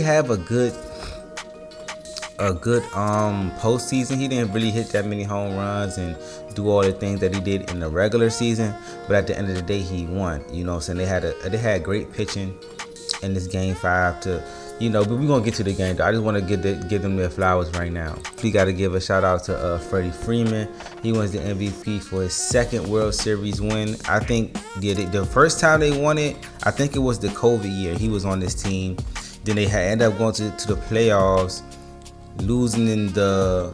have a good postseason. He didn't really hit that many home runs and do all the things that he did in the regular season, but at the end of the day he won. You know what I'm saying? They had great pitching in this game 5 to, but we're gonna get to the game though. I just want to give them their flowers right now. We got to give a shout out to Freddie Freeman. He wins the MVP for his second World Series win. I think the first time they won it, I think it was the COVID year. He was on this team. Then they ended up going to the playoffs, losing in the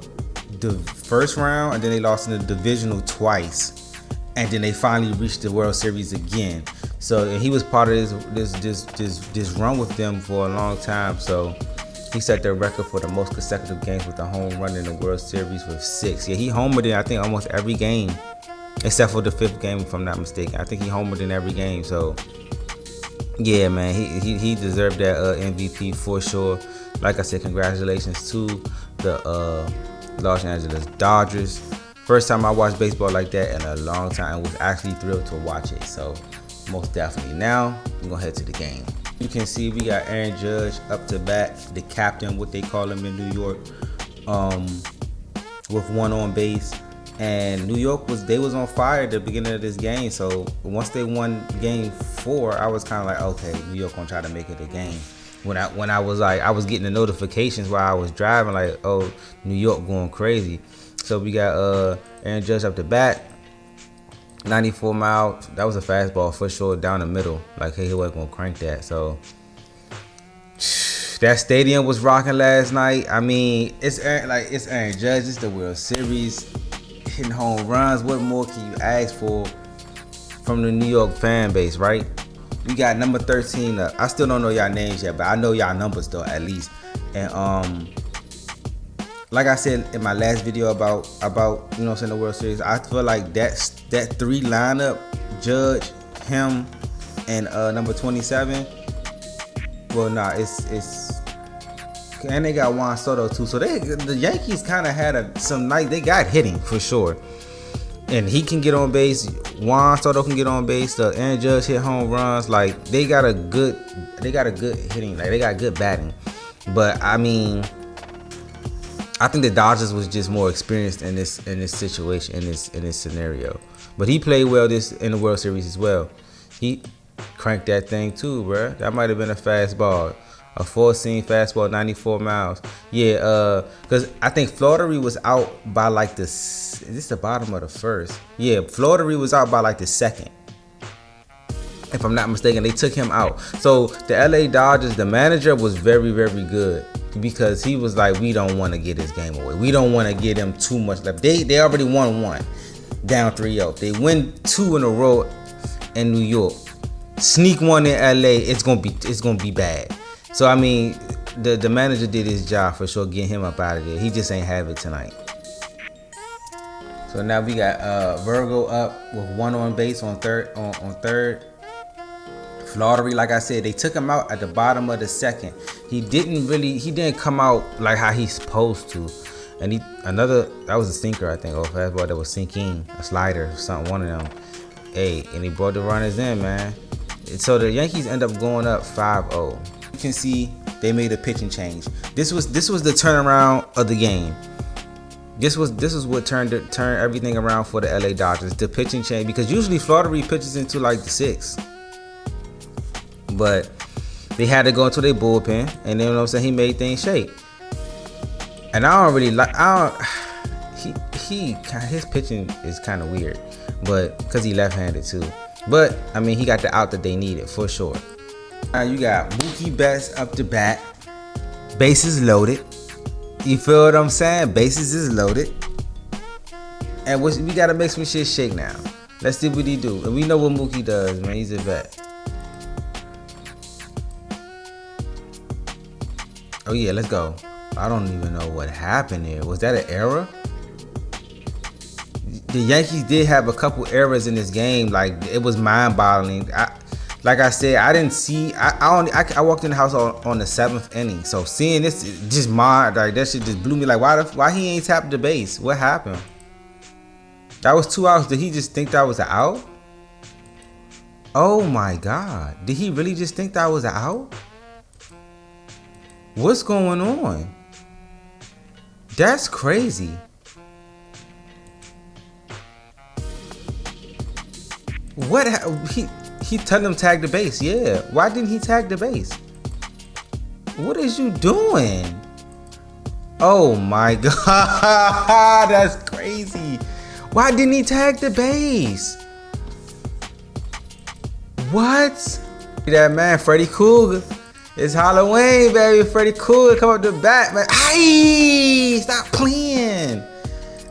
first round, and then they lost in the divisional twice, and then they finally reached the World Series again. So he was part of this run with them for a long time. So he set their record for the most consecutive games with a home run in the World Series with 6. Yeah, he homered in I think almost every game, except for the 5th game if I'm not mistaken. I think he homered in every game. So yeah, man, he deserved that MVP for sure. Like I said, congratulations to the Los Angeles Dodgers. First time I watched baseball like that in a long time, and was actually thrilled to watch it. So most definitely. Now we're gonna head to the game. You can see we got Aaron Judge up to bat, the captain, what they call him in New York, with 1 on base. And New York was on fire at the beginning of this game. So once they won game 4, I was kind of like, okay, New York gonna try to make it a game. When I was getting the notifications while I was driving, like, oh, New York going crazy. So we got Aaron Judge up to bat, 94 miles. That was a fastball for sure, down the middle. Like, hey, he wasn't gonna crank that. So that stadium was rocking last night. I mean, it's Aaron Judge. It's the World Series, hitting home runs. What more can you ask for from the New York fan base, right? We got number 13 up. I still don't know y'all names yet, but I know y'all numbers though, at least. And like I said in my last video about the World Series, I feel like that 3 lineup, Judge, him, and number 27. Well, nah, it's and they got Juan Soto too. So the Yankees kind of had some night. They got hitting for sure, and he can get on base. Juan Soto can get on base. The Aaron Judge hit home runs. Like they got a good hitting. Like they got good batting. But I mean, I think the Dodgers was just more experienced in this situation, in this scenario. But he played well in the World Series as well. He cranked that thing too, bruh. That might have been a fastball. A 4-seam fastball, 94 miles. Yeah, because I think Florida was out by like is this the bottom of the first? Yeah, Florida was out by like the 2nd. If I'm not mistaken, they took him out. So the LA Dodgers, the manager was very, very good, because he was like, we don't want to get this game away. We don't want to give them too much left. They already won 1, down 3-0. They win 2 in a row in New York. Sneak 1 in LA, it's gonna be bad. So I mean, the manager did his job for sure, getting him up out of there. He just ain't have it tonight. So now we got Virgo up with 1 on base on third. Florida, like I said, they took him out at the bottom of the 2nd. He didn't come out like how he's supposed to. And that was a sinker, I think, or fastball that was sinking, a slider, something, one of them. Hey, and he brought the runners in, man. So the Yankees end up going up 5-0. You can see they made a pitching change. This was the turnaround of the game. This was what turned everything around for the LA Dodgers. The pitching change, because usually Florida pitches into like the 6th, but they had to go into their bullpen, and then, you know what I'm saying, he made things shake. And I don't really like. His pitching is kind of weird, but because he left-handed too. But I mean, he got the out that they needed for sure. Now you got Mookie Betts up to bat. Bases loaded. You feel what I'm saying? Bases is loaded. And we gotta make some shit shake now. Let's see what he do. And we know what Mookie does, man. He's a vet. Oh yeah, let's go. I don't even know what happened there. Was that an error? The Yankees did have a couple errors in this game. Like, it was mind-boggling. Like I said, I didn't see. I walked in the house on the 7th inning. So seeing this, just that shit just blew me. Like, why he ain't tapped the base? What happened? That was 2 outs. Did he just think that was an out? Oh my God! Did he really just think that was an out? What's going on? That's crazy. What he telling him tag the base? Yeah. Why didn't he tag the base? What is you doing? Oh my god, that's crazy. Why didn't he tag the base? What? That man, Freddy Krueger. It's Halloween, baby. Freddy Krueger come up the bat, man. Aye, stop playing.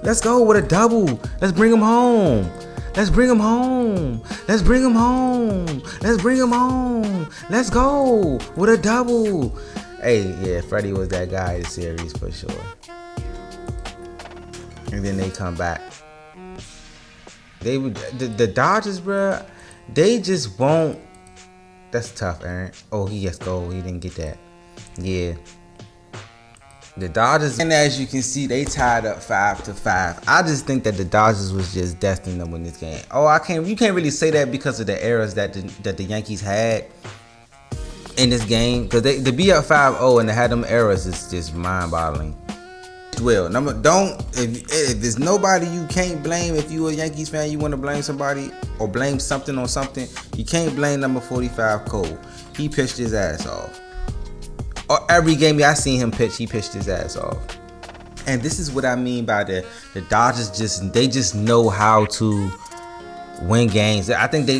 Let's go with a double. Let's bring him home. Let's bring him home. Let's bring him home. Let's bring him home. Let's go with a double. Hey, yeah, Freddie was that guy in the series for sure. And then they come back. They would the Dodgers, bro. They just won't. That's tough, Aaron. Oh, he gets gold. He didn't get that. Yeah. The Dodgers, and as you can see, they tied up 5-5. I just think that the Dodgers was just destined to win this game. Oh, you can't really say that because of the errors that the Yankees had in this game. Because to be up 5-0 and to have them errors is just mind-boggling. Well, if there's nobody you can't blame, if you a Yankees fan, you want to blame somebody or blame something on something, you can't blame number 45 Cole. He pitched his ass off. Or every game I seen him pitch, he pitched his ass off. And this is what I mean by the Dodgers just know how to win games. I think they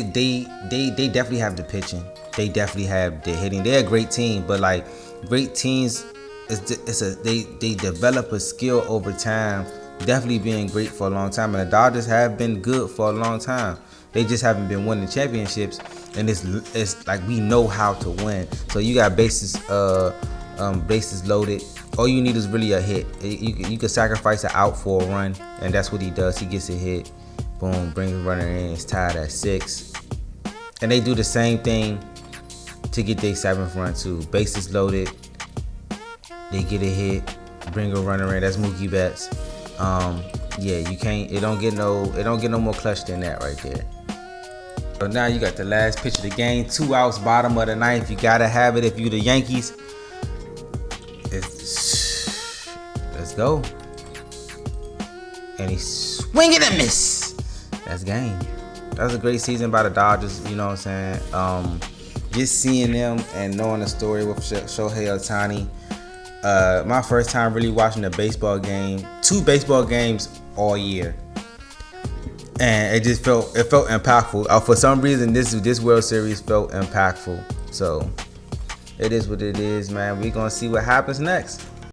definitely have the pitching. They definitely have the hitting. They're a great team, but like great teams, they develop a skill over time. Definitely being great for a long time, and the Dodgers have been good for a long time. They just haven't been winning championships, and it's like we know how to win. So you got bases loaded. All you need is really a hit. You can sacrifice an out for a run, and that's what he does. He gets a hit, boom, brings the runner in. It's tied at 6, and they do the same thing to get their 7th run too. Bases loaded, they get a hit, bring a runner in. That's Mookie Betts. Yeah, you can't. It don't get no more clutch than that right there. So now you got the last pitch of the game, 2 outs, bottom of the 9th. You gotta have it if you the Yankees. Let's go. And he's swinging and miss. That's game. That was a great season by the Dodgers. You know what I'm saying? Just seeing them and knowing the story with Shohei Ohtani. My first time really watching a baseball game, 2 baseball games all year. And it felt impactful. For some reason, this World Series felt impactful. So it is what it is, man. We're gonna see what happens next.